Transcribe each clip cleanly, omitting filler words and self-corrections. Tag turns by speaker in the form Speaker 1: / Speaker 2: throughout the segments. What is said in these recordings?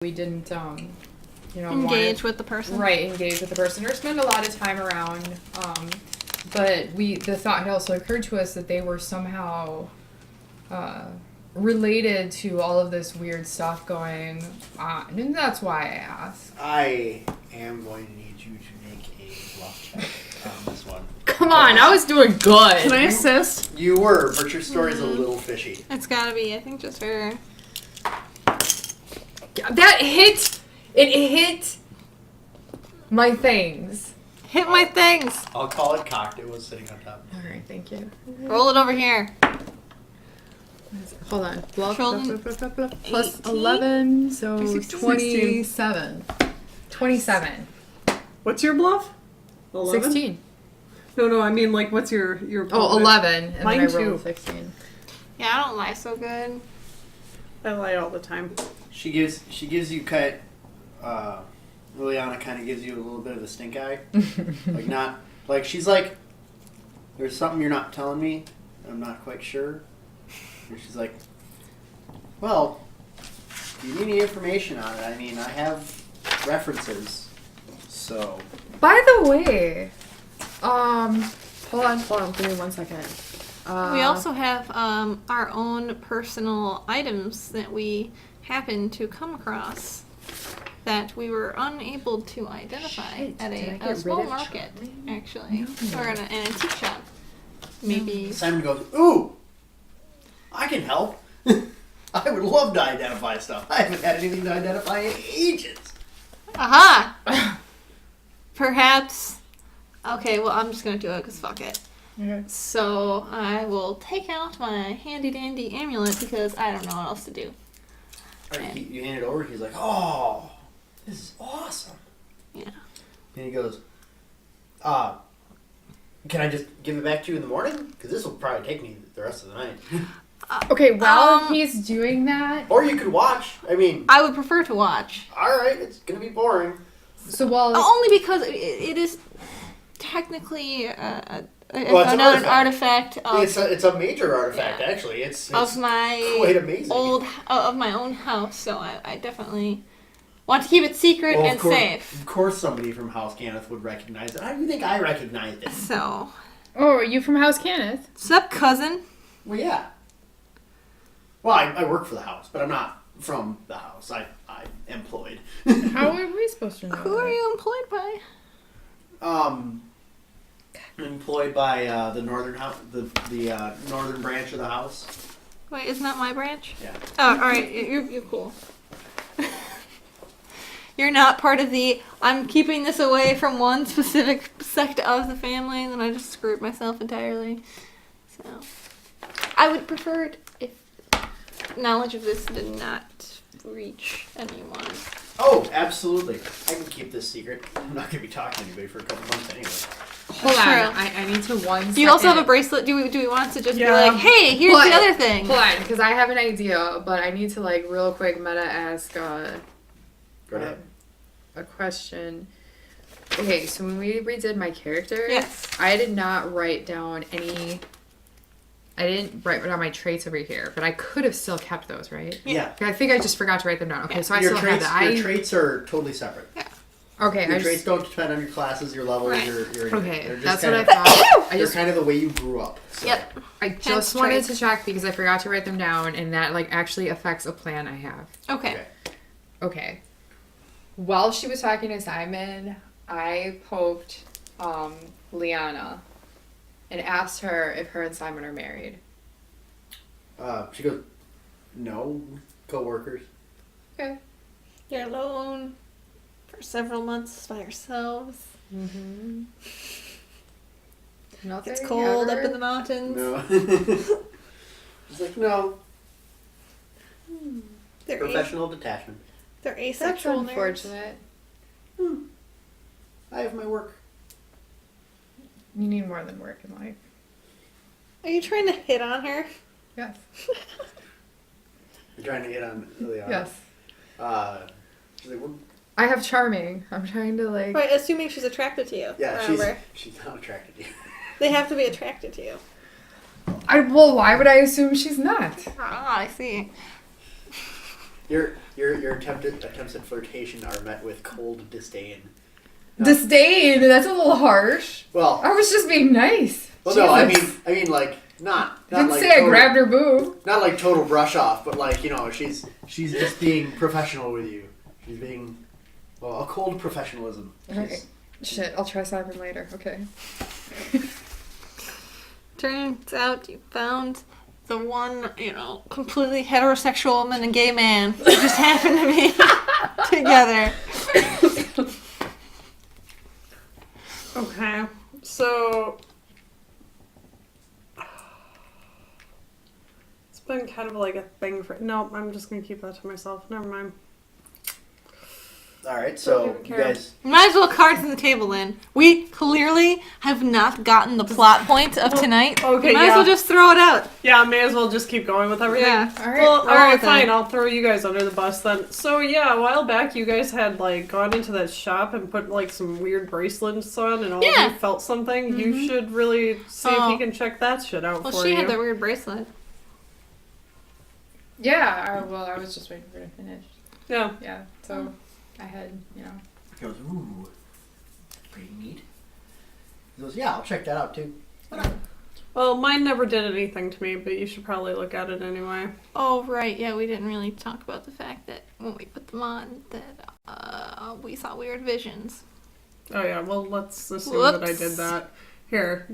Speaker 1: We didn't,
Speaker 2: engage with the person.
Speaker 1: Right, engage with the person or spend a lot of time around. But the thought had also occurred to us that they were somehow related to all of this weird stuff going on. And that's why I asked.
Speaker 3: I am going to need you to make a bluff check on this one.
Speaker 1: Come on, I was doing good.
Speaker 4: Can I assist?
Speaker 3: You were, but your story's a little fishy.
Speaker 2: It's gotta be, I think, just for...
Speaker 1: That hit... It hit my things.
Speaker 2: Hit my things!
Speaker 3: I'll call it cocked. It was sitting on top.
Speaker 1: Alright, thank you.
Speaker 2: Roll it over here.
Speaker 1: Hold on. Bluff,
Speaker 2: Control
Speaker 1: plus
Speaker 2: 18?
Speaker 1: 11, so
Speaker 4: 16.
Speaker 1: 27. 27.
Speaker 4: What's your bluff? 11?
Speaker 1: 16.
Speaker 4: No, I mean, like, what's your
Speaker 1: Oh, 11. And
Speaker 4: Mine
Speaker 1: then I rolled
Speaker 4: too.
Speaker 1: 16.
Speaker 2: Yeah, I don't lie so good.
Speaker 4: I lie all the time.
Speaker 3: She gives you cut. Liliana kind of gives you a little bit of a stink eye. She's like, there's something you're not telling me. I'm not quite sure. And she's like, well, do you need any information on it? I mean, I have references. So.
Speaker 1: By the way, hold on, give me 1 second.
Speaker 2: We also have our own personal items that we happen to come across that we were unable to identify at a small market, actually, or in an antique shop. Maybe.
Speaker 3: Simon goes, ooh, I can help. I would love to identify stuff. I haven't had anything to identify in ages.
Speaker 2: Aha! Perhaps. Okay, well, I'm just gonna do it because fuck it.
Speaker 1: Okay.
Speaker 2: So I will take out my handy dandy amulet because I don't know what else to do.
Speaker 3: Alright, you hand it over. He's like, oh, this is awesome.
Speaker 2: Yeah.
Speaker 3: And he goes, can I just give it back to you in the morning? Because this will probably take me the rest of the night.
Speaker 1: Okay, while he's doing that...
Speaker 3: Or you could watch. I mean...
Speaker 2: I would prefer to watch.
Speaker 3: Alright, it's going to be boring.
Speaker 1: So while...
Speaker 2: Only because it is technically an artifact of...
Speaker 3: It's a major artifact, actually. It's
Speaker 2: of my
Speaker 3: quite amazing.
Speaker 2: Of my own house, so I definitely want to keep it secret and safe.
Speaker 3: Of course somebody from House Kenneth would recognize it. How do you think I recognized it?
Speaker 2: So...
Speaker 1: Oh, are you from House Kenneth?
Speaker 2: Sup, cousin?
Speaker 3: Well, yeah. Well, I work for the house, but I'm not from the house. I'm employed.
Speaker 1: How are we supposed to know?
Speaker 2: Who are you employed by?
Speaker 3: I'm employed by the northern house, the northern branch of the house.
Speaker 2: Wait, isn't that my branch?
Speaker 3: Yeah.
Speaker 2: Oh, alright, you're cool. You're not part of the, I'm keeping this away from one specific sect of the family, and then I just screwed myself entirely. So, I would prefer it if knowledge of this did not reach anyone.
Speaker 3: Oh, absolutely. I can keep this secret. I'm not going to be talking to anybody for a couple months anyway.
Speaker 1: Hold on,
Speaker 2: True.
Speaker 1: I need to one
Speaker 2: Do you also have a bracelet? Do we want to just be like, hey, here's the other thing?
Speaker 1: Hold on, because I have an idea, but I need to, real quick meta ask
Speaker 3: Go ahead.
Speaker 1: a question. Okay, so when we redid my character,
Speaker 2: Yes.
Speaker 1: I did not write down any... I didn't write down my traits over here, but I could have still kept those, right?
Speaker 3: Yeah.
Speaker 1: I think I just forgot to write them down. Okay, so I
Speaker 3: Your
Speaker 1: still have that.
Speaker 3: Your traits are totally separate.
Speaker 2: Yeah.
Speaker 1: Okay,
Speaker 3: Your traits don't depend on your classes, your levels,
Speaker 2: Right.
Speaker 3: your
Speaker 1: Okay,
Speaker 3: they're just
Speaker 1: that's what I
Speaker 3: kinda-
Speaker 1: thought.
Speaker 3: They're kind of the way you grew up. So.
Speaker 2: Yep.
Speaker 1: I
Speaker 2: Hence
Speaker 1: just wanted
Speaker 2: traits.
Speaker 1: to check because I forgot to write them down, and that actually affects a plan I have.
Speaker 2: Okay.
Speaker 1: Okay. While she was talking to Simon, I poked Liana and asked her if her and Simon are married.
Speaker 3: She goes, no, co-workers.
Speaker 1: Okay.
Speaker 2: You're alone for several months by yourselves.
Speaker 1: Mm-hmm. Nothing
Speaker 2: It's cold
Speaker 1: ever?
Speaker 2: up in the mountains.
Speaker 3: No. It's like, no.
Speaker 2: They're
Speaker 3: Professional detachment.
Speaker 2: they're
Speaker 1: That's
Speaker 2: asexual nerds.
Speaker 1: unfortunate.
Speaker 3: I have my work.
Speaker 1: You need more than work in life.
Speaker 2: Are you trying to hit on her?
Speaker 1: Yes.
Speaker 3: You're trying to get on Liliana.
Speaker 1: Yes.
Speaker 3: She's like,
Speaker 1: I have charming. I'm trying to
Speaker 2: Right, assuming she's attracted to you.
Speaker 3: yeah,
Speaker 2: Remember,
Speaker 3: she's not attracted to you.
Speaker 2: they have to be attracted to you.
Speaker 1: Well, why would I assume she's not?
Speaker 2: Ah, I see.
Speaker 3: Your attempts at flirtation are met with cold disdain.
Speaker 1: Disdain. That's a little harsh.
Speaker 3: Well,
Speaker 1: I was just being nice.
Speaker 3: well, no, I
Speaker 1: Jesus.
Speaker 3: mean, like not
Speaker 1: Didn't
Speaker 3: like
Speaker 1: say I
Speaker 3: total,
Speaker 1: grabbed her boob.
Speaker 3: not like total brush off, but like she's just being professional with you. She's being a cold professionalism.
Speaker 1: Okay. Shit, I'll try Simon later. Okay.
Speaker 2: Turns out you found the one, completely heterosexual woman and gay man who just happened to be together.
Speaker 4: Okay, so it's been kind of like a thing for. No, I'm just gonna keep that to myself. Never mind.
Speaker 3: All right, so
Speaker 4: Don't even
Speaker 3: you
Speaker 4: care.
Speaker 3: guys.
Speaker 2: Might as well cards on the table then. We clearly have not gotten the plot point of tonight.
Speaker 4: Okay,
Speaker 2: Might as well just throw it out.
Speaker 4: Yeah, may as well just keep going with everything.
Speaker 2: Yeah.
Speaker 1: All right.
Speaker 4: Well,
Speaker 2: Roll
Speaker 4: alright,
Speaker 2: with it.
Speaker 4: fine. I'll throw you guys under the bus then. So yeah, a while back you guys had like gone into that shop and put like some weird bracelets on, and all
Speaker 2: Yeah.
Speaker 4: of you felt something. You should really see if
Speaker 2: Oh.
Speaker 4: you can check that shit out
Speaker 2: Well,
Speaker 4: for
Speaker 2: she
Speaker 4: you.
Speaker 2: had that weird bracelet.
Speaker 1: Yeah. I was just waiting for her to finish.
Speaker 4: Yeah.
Speaker 1: Yeah. So I had,
Speaker 3: He goes, ooh, pretty neat. He goes, yeah, I'll check that out too.
Speaker 4: Well, mine never did anything to me, but you should probably look at it anyway.
Speaker 2: Oh, right. Yeah, we didn't really talk about the fact that when we put them on, that we saw weird visions.
Speaker 4: Oh yeah. Well, let's assume that I
Speaker 2: Whoops.
Speaker 4: did that. Here.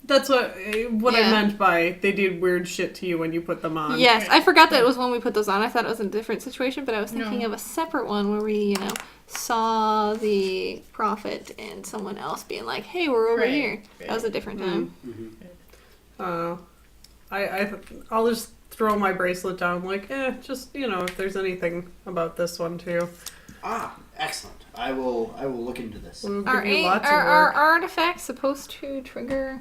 Speaker 4: That's what I
Speaker 2: Yeah.
Speaker 4: meant by they did weird shit to you when you put them on.
Speaker 2: Yes, I forgot that it was when we put those on. I thought it was a different situation, but I was thinking
Speaker 1: No.
Speaker 2: of a separate one where we, saw the prophet and someone else being like, "Hey, we're over
Speaker 1: Right,
Speaker 2: here."
Speaker 1: right.
Speaker 2: That was a different time.
Speaker 4: I'll just throw my bracelet down, like, just if there's anything about this one too.
Speaker 3: Ah, excellent. I will look into this.
Speaker 4: We'll give
Speaker 2: Are,
Speaker 4: you lots of
Speaker 2: are
Speaker 4: work.
Speaker 2: artifacts supposed to trigger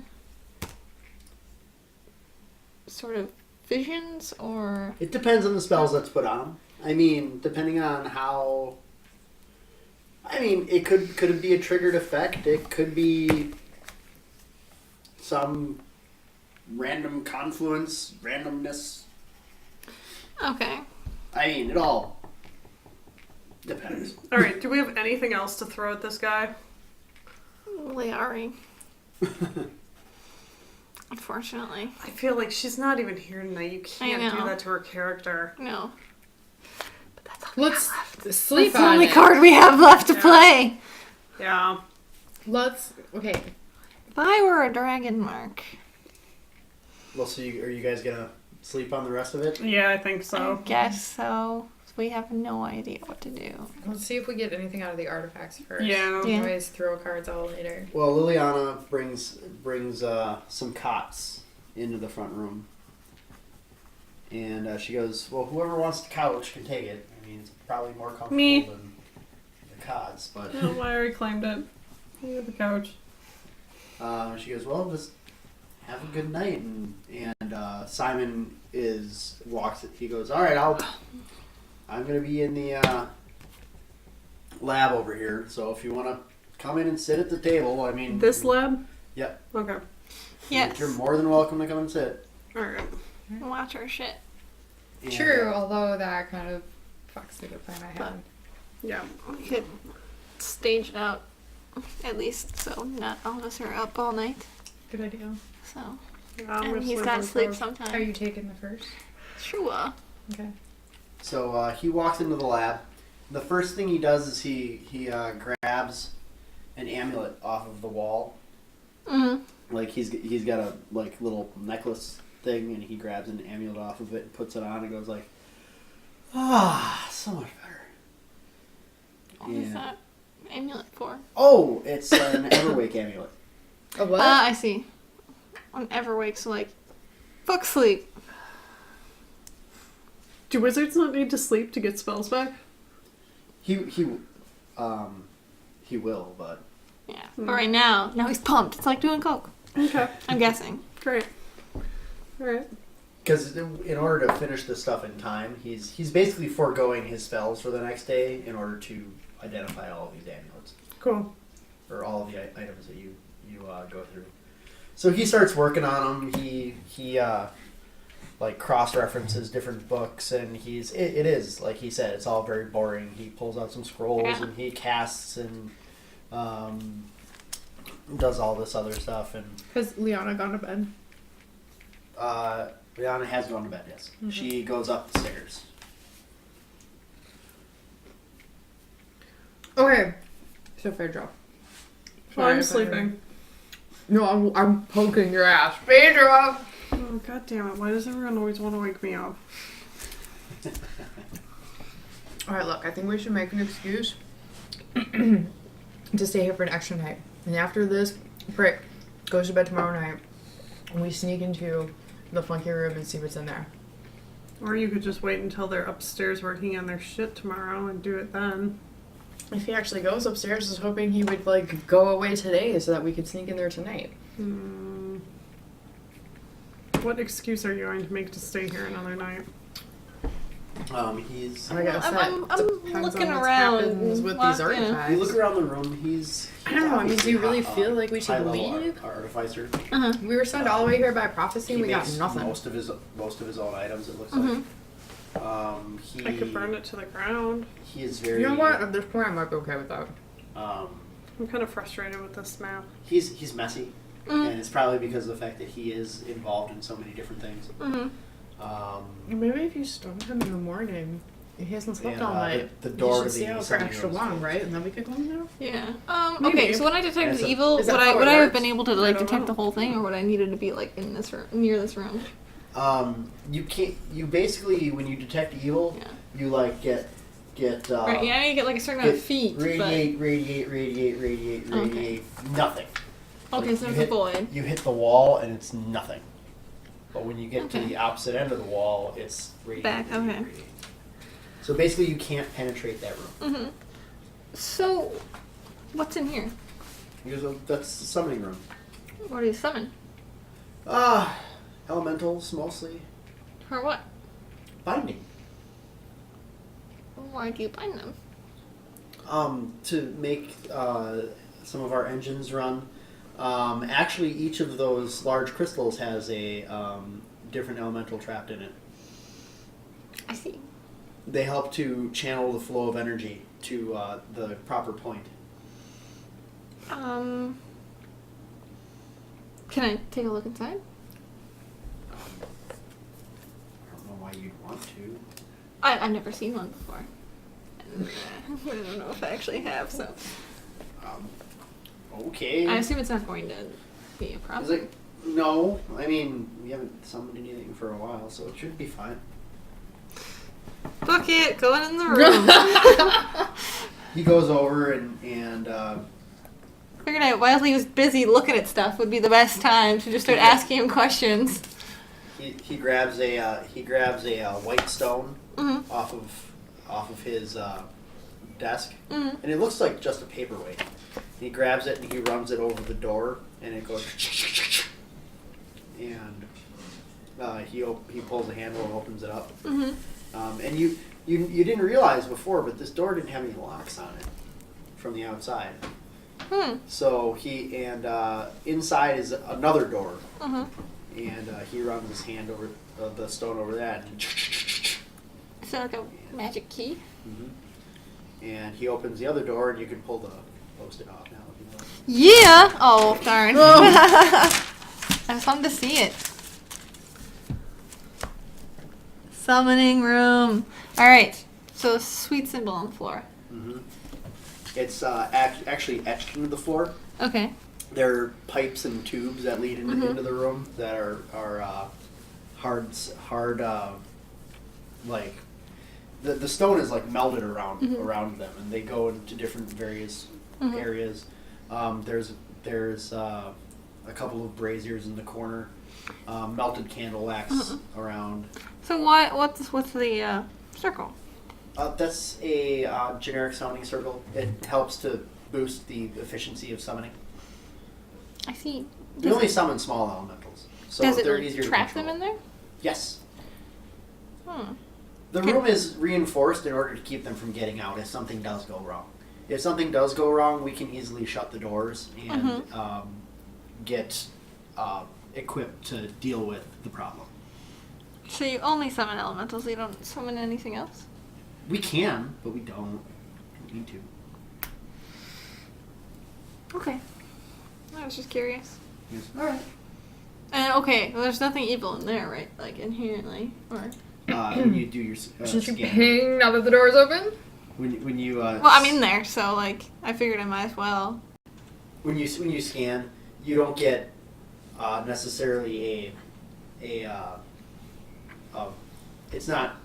Speaker 2: sort of visions or?
Speaker 3: It depends on the spells that's put on them. I mean, depending on how. I mean, it could be a triggered effect. It could be some random confluence, randomness.
Speaker 2: Okay.
Speaker 3: I mean, it all depends.
Speaker 4: All right, do we have anything else to throw at this guy?
Speaker 2: Liari. Unfortunately.
Speaker 4: I feel like she's not even here tonight. You can't do
Speaker 2: know.
Speaker 4: that to her character.
Speaker 2: No. But that's all we
Speaker 1: Let's
Speaker 2: have left.
Speaker 1: sleep
Speaker 2: That's the
Speaker 1: on
Speaker 2: only
Speaker 1: it.
Speaker 2: card we have left to play.
Speaker 4: Yeah.
Speaker 1: Okay.
Speaker 2: If I were a dragon, Mark,
Speaker 3: Well, so are you guys gonna sleep on the rest of it?
Speaker 4: Yeah, I think
Speaker 2: I
Speaker 4: so.
Speaker 2: guess so. We have no idea what to do.
Speaker 1: Let's see if we get anything out of the artifacts first.
Speaker 4: Yeah.
Speaker 2: Yeah.
Speaker 1: Always throw cards out later.
Speaker 3: Well, Liliana brings some cots into the front room, and she goes, "Well, whoever wants the couch can take it. I mean, it's probably more comfortable
Speaker 4: Me.
Speaker 3: than the cots." But
Speaker 4: Oh, I already claimed it. You have the couch.
Speaker 3: she goes, "Well, just have a good night." And Simon walks. He goes, "All right, I'm gonna be in the lab over here. So if you want to come in and sit at the table, I mean,
Speaker 4: This lab?
Speaker 3: Yep.
Speaker 4: Okay.
Speaker 2: Yes.
Speaker 3: You're more than welcome to come and sit."
Speaker 4: Alright.
Speaker 2: Watch our shit.
Speaker 3: And,
Speaker 1: True, although that kind of fucks with the plan I had.
Speaker 4: Yeah.
Speaker 2: We could stage it out, at least, so not all of us are up all night.
Speaker 1: Good idea.
Speaker 2: So,
Speaker 4: Yeah, I'm
Speaker 2: and
Speaker 4: gonna
Speaker 2: he's
Speaker 4: sleep
Speaker 2: got
Speaker 4: on
Speaker 2: to
Speaker 4: the
Speaker 2: sleep
Speaker 4: couch.
Speaker 2: sometime.
Speaker 1: Are you taking the first?
Speaker 2: Sure.
Speaker 1: Okay.
Speaker 3: So he walks into the lab. The first thing he does is he grabs an amulet off of the wall.
Speaker 2: Mm-hmm.
Speaker 3: Like he's got a little necklace thing, and he grabs an amulet off of it and puts it on and goes like, so much better.
Speaker 2: What is that amulet for?
Speaker 3: Oh, it's an Everwake amulet.
Speaker 1: A what?
Speaker 2: I see. On Everwake, so like, fuck sleep.
Speaker 4: Do wizards not need to sleep to get spells back?
Speaker 3: He will, but
Speaker 2: Yeah. But right now he's pumped. It's like doing coke.
Speaker 4: Okay.
Speaker 2: I'm guessing.
Speaker 4: Great. Alright.
Speaker 3: because in order to finish this stuff in time, he's basically foregoing his spells for the next day in order to identify all of these amulets.
Speaker 4: Cool.
Speaker 3: Or all of the items that you go through. So he starts working on them. He like cross references different books, and it is like he said, it's all very boring. He pulls out some scrolls and he casts and does all this other stuff. And
Speaker 1: Has Liana gone to bed?
Speaker 3: Rihanna has gone to bed. Yes, she goes up the stairs.
Speaker 1: Okay. So Phaedra.
Speaker 4: I'm sleeping.
Speaker 1: No, I'm poking your ass. Phaedra!
Speaker 4: Oh, god damn it. Why does everyone always want to wake me up?
Speaker 1: Alright, look, I think we should make an excuse to stay here for an extra night. And after this, Brick goes to bed tomorrow night, and we sneak into the funky room and see what's in there.
Speaker 4: Or you could just wait until they're upstairs working on their shit tomorrow and do it then.
Speaker 1: If he actually goes upstairs, I was hoping he would, like, go away today so that we could sneak in there tonight.
Speaker 4: What excuse are you going to make to stay here another night?
Speaker 3: He's.
Speaker 1: I guess
Speaker 2: I'm
Speaker 1: that depends
Speaker 2: looking
Speaker 1: on what
Speaker 2: around
Speaker 1: happens with
Speaker 2: while,
Speaker 1: these artifacts.
Speaker 3: You look around the room. He's.
Speaker 1: I don't know. I mean, do you really
Speaker 3: obviously
Speaker 1: feel like we should
Speaker 3: high-level
Speaker 1: leave?
Speaker 3: Artificer.
Speaker 1: We were sent all the way here by prophecy, and
Speaker 3: He
Speaker 1: we got
Speaker 3: makes
Speaker 1: nothing.
Speaker 3: most of his own items. It looks like.
Speaker 4: I could burn it to the ground.
Speaker 3: He is very.
Speaker 1: You know what? At this point, I might be okay with that.
Speaker 4: I'm kind of frustrated with this map.
Speaker 3: He's messy, and it's probably because of the fact that he is involved in so many different things.
Speaker 1: Maybe if you stone him in the morning, he hasn't slept
Speaker 3: And,
Speaker 1: all night.
Speaker 3: the door
Speaker 1: you
Speaker 3: to
Speaker 1: should stay
Speaker 3: the
Speaker 1: out for
Speaker 3: sunny
Speaker 1: extra
Speaker 3: room is
Speaker 1: long,
Speaker 3: closed.
Speaker 1: right? And then we could go in there.
Speaker 2: Yeah.
Speaker 1: Maybe.
Speaker 2: Okay, so when I detected
Speaker 3: Is
Speaker 2: the
Speaker 3: it-
Speaker 2: evil,
Speaker 1: is that
Speaker 2: would I
Speaker 1: how it
Speaker 2: would I have
Speaker 1: works?
Speaker 2: been able to
Speaker 4: I
Speaker 2: like
Speaker 4: don't
Speaker 2: detect
Speaker 4: know.
Speaker 2: the whole thing, or would I needed to be like in this room, near this room?
Speaker 3: You can't. You basically, when you detect evil,
Speaker 2: Yeah.
Speaker 3: you like get.
Speaker 2: Right. Yeah, I need to get like a certain amount of feet.
Speaker 3: Radiate.
Speaker 2: Okay.
Speaker 3: Nothing.
Speaker 2: But okay,
Speaker 3: Like,
Speaker 2: so
Speaker 3: you
Speaker 2: it's a
Speaker 3: hit-
Speaker 2: void.
Speaker 3: You hit the wall and it's nothing. But when you get to
Speaker 2: Okay.
Speaker 3: the opposite end of the wall, it's radiate.
Speaker 2: Back, okay.
Speaker 3: So basically, you can't penetrate that room.
Speaker 2: So, what's in here?
Speaker 3: That's the summoning room.
Speaker 2: What do you summon?
Speaker 3: Elementals mostly.
Speaker 2: For what?
Speaker 3: Binding.
Speaker 2: Why do you bind them?
Speaker 3: To make some of our engines run. Actually, each of those large crystals has a different elemental trapped in it.
Speaker 2: I see.
Speaker 3: They help to channel the flow of energy to the proper point.
Speaker 2: Can I take a look inside?
Speaker 3: I don't know why you'd want to.
Speaker 2: I've never seen one before. And, I don't know if I actually have, so
Speaker 3: Okay.
Speaker 2: I assume it's not going to be a
Speaker 3: Is
Speaker 2: problem.
Speaker 3: it? No. I mean, we haven't summoned anything for a while, so it should be fine.
Speaker 2: Book it, going in the room.
Speaker 3: He goes over and
Speaker 2: Figured out while he was busy looking at stuff would be the best time to just start asking him questions.
Speaker 3: he grabs a white stone
Speaker 2: Mm-hmm.
Speaker 3: off of his desk,
Speaker 2: Mm-hmm.
Speaker 3: and it looks like just a paperweight. He grabs it and he runs it over the door, and it goes. And he pulls the handle and opens it up.
Speaker 2: Mm-hmm.
Speaker 3: And you didn't realize before, but this door didn't have any locks on it from the outside. So inside is another door,
Speaker 2: Mm-hmm.
Speaker 3: and he runs his hand over the stone over that,
Speaker 2: Is that like a magic key?
Speaker 3: and he opens the other door, and you can pull the post-it off now. If you want.
Speaker 2: Yeah! Oh, darn. I just wanted to see it. Summoning room. Alright, so a sweet symbol on the floor.
Speaker 3: It's actually etched into the floor.
Speaker 2: Okay.
Speaker 3: There are pipes and tubes that lead into the room that are hard like the stone is like melted around them, and they go into different various areas. There's a couple of braziers in the corner, melted candle wax around.
Speaker 2: So what's the circle?
Speaker 3: That's a generic summoning circle. It helps to boost the efficiency of summoning.
Speaker 2: I see.
Speaker 3: We only summon small elementals, so
Speaker 2: Does it
Speaker 3: they're
Speaker 2: like,
Speaker 3: easier to
Speaker 2: trap
Speaker 3: control.
Speaker 2: them in there?
Speaker 3: Yes.
Speaker 2: Hmm.
Speaker 3: The room is reinforced in order to keep them from getting out if something does go wrong. If something does go wrong, we can easily shut the doors and get equipped to deal with the problem.
Speaker 2: So you only summon elementals, you don't summon anything else?
Speaker 3: We can, but we don't. We don't need to.
Speaker 2: Okay. I was just curious.
Speaker 3: Yes. Alright.
Speaker 2: And okay, well, there's nothing evil in there, right? Like inherently, or
Speaker 3: When you do your
Speaker 1: Shouldn't you
Speaker 3: scan.
Speaker 1: ping now that the door's open?
Speaker 3: When you
Speaker 2: well, I'm in there, so like I figured I might as well.
Speaker 3: when you scan, you don't get necessarily it's not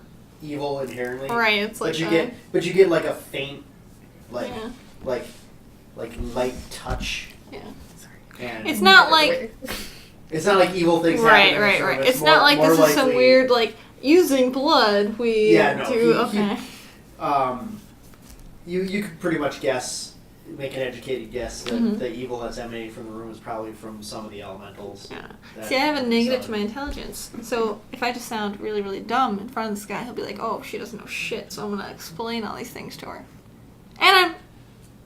Speaker 3: evil inherently.
Speaker 2: Right, it's like
Speaker 3: but you get like a faint
Speaker 2: yeah.
Speaker 3: like light touch.
Speaker 2: Yeah.
Speaker 3: And
Speaker 2: It's not like
Speaker 3: it's not like evil things
Speaker 2: right,
Speaker 3: happen.
Speaker 2: right, right. It's
Speaker 3: more-
Speaker 2: not like
Speaker 3: more
Speaker 2: this is some
Speaker 3: likely-
Speaker 2: weird like using blood. We
Speaker 3: Yeah, no,
Speaker 2: do
Speaker 3: he-
Speaker 2: okay.
Speaker 3: You could pretty much guess, make an educated guess that
Speaker 2: Mhm.
Speaker 3: the evil that's emanating from the room is probably from some of the elementals.
Speaker 2: Yeah.
Speaker 3: that-
Speaker 2: See, I have a negative to
Speaker 3: so-
Speaker 2: my intelligence. So if I just sound really, really dumb in front of this guy, he'll be like, "Oh, she doesn't know shit." So I'm gonna explain all these things to her. And I'm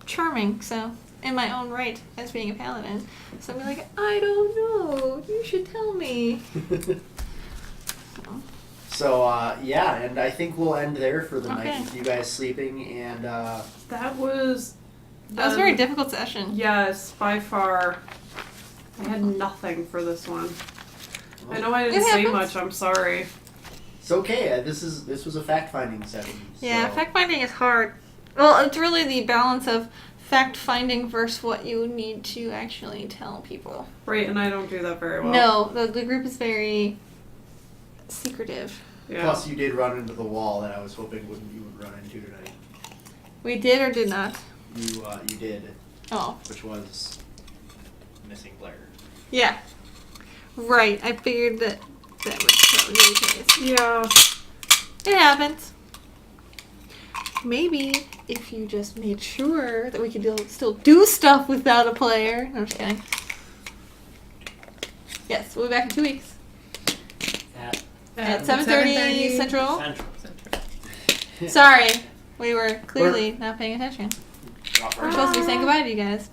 Speaker 2: charming, so in my own right as being a paladin. So I'm like, "I don't know. You should tell me." So,
Speaker 3: So yeah, and I think we'll end there for the
Speaker 2: Okay.
Speaker 3: night with you guys sleeping, and
Speaker 4: That was
Speaker 2: that was a very difficult session.
Speaker 4: Yes, by far. I had nothing for this one. I know I
Speaker 2: It
Speaker 4: didn't say
Speaker 2: happens.
Speaker 4: much. I'm sorry.
Speaker 3: it's okay. This was a fact finding session.
Speaker 2: Yeah,
Speaker 3: so-
Speaker 2: fact finding is hard. Well, it's really the balance of fact finding versus what you need to actually tell people.
Speaker 4: Right, and I don't do that very well.
Speaker 2: No, the group is very secretive.
Speaker 4: Yeah.
Speaker 3: Plus, you did run into the wall that I was hoping you would run into tonight.
Speaker 2: We did or did not?
Speaker 3: You did,
Speaker 2: Oh,
Speaker 3: which was missing Blair.
Speaker 2: yeah. Right, I figured that would probably be the case.
Speaker 4: Yeah.
Speaker 2: It happens. Maybe if you just made sure that we could still do stuff without a player. No, I'm just kidding. Yes, we'll be back in 2 weeks. At 7:30 Central. Sorry, we were clearly not paying attention. We're supposed to be saying goodbye to you guys.